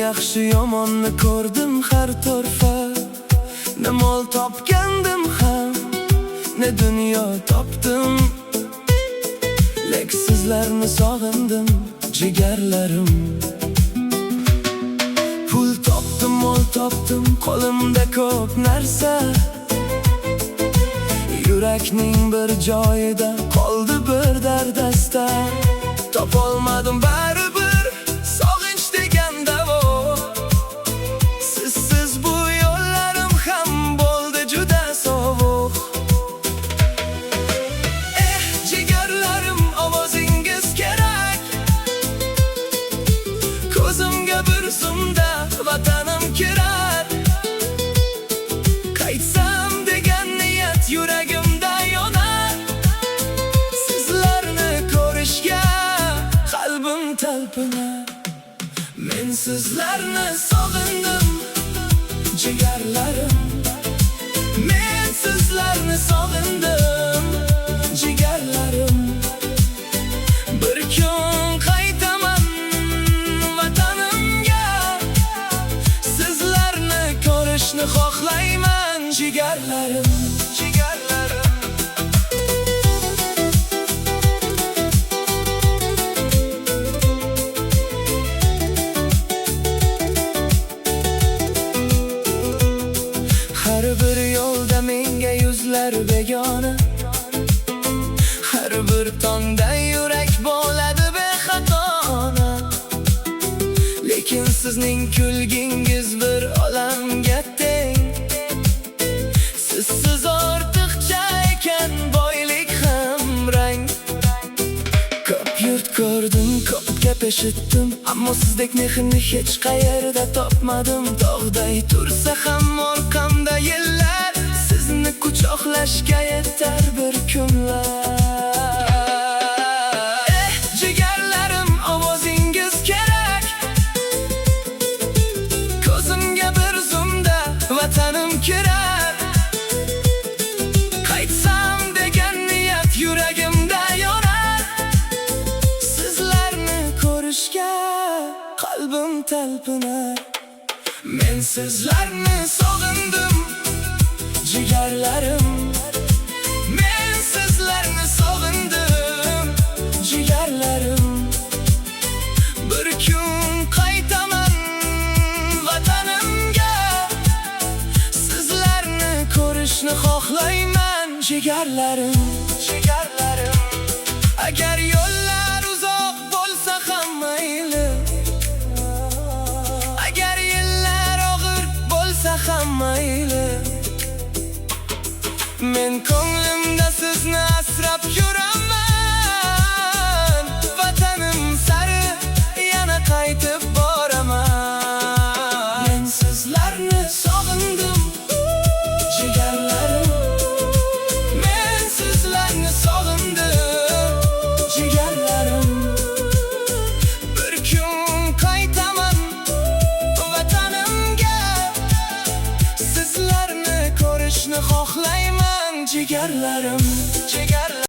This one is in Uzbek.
yaxshi yomonni ko'rdim har torfa. Ne mol topgandim ham, ne dunyo topdim. Lek sizlarni sog'indim, jigarlarim. Pul topdim, mol topdim, qo'limda ko'p narsa. Yurakning bir joyida qoldi bir dardasta. Topolmadim baribir sog'inch degan davo. Sizsiz bu yo'llarim ham bo'ldi juda sovuq. Jigarlarim, ovozingiz kerak. Ko'zimga bir zumda vatanim kirar. Qaytsam degan niyat yuragimda yonar. Sizlarni ko'rishga qalbim talpinar. Men sizlarni sog'indim, jigarlarim. Men sizlarni sog'indim, jigarlarim. Bir kun qaytaman vatanimga. Sizlarni ko'rishni xohlayman, jigarlarim, jigarlarim. Har bir yo'lda menga yuzlar begona. Har bir tongda yurak bo'ladi bexatona. Lekin sizning kulgingiz bir olamga teng. Sizsiz ortiqcha ekan boylik ham rang. Ko'p yurt ko'rdim, ko'p gap eshitdim, ammo sizdek mehrni hech qayerda topmadim. Tog'day tursa ham orqamda yillar, sizni quchoqlashga yetar bir kunlar. Jigarlarim, ovozingiz kerak. Ko'zimga bir zumda vatanim kirar. Qaytsam degan niyat yuragimda yonar. Sizlarni ko'rishga qalbim talpinar. Men sizlarni sog'indim, jigarlarim. Men sizlarni sog'indim, jigarlarim. Bir kun qaytaman vatanimga. Sizlarni ko'rishni xohlayman, jigarlarim, jigarlarim. Agar yo'llar uzoq bo'lsa ham mayli, agar yillar og'ir bo'lsa ham mayli. Men ko'nglimda sizni asrab yuraman. Vatanim sari yana qaytib boraman. Men sizlarni sog'indim, jigarlarim. Men sizlarni sog'indim, jigarlarim. Bir kun qaytaman vatanimga. Sizlarni ko'rishni xohlayman, jigarlarim, jigarlarim.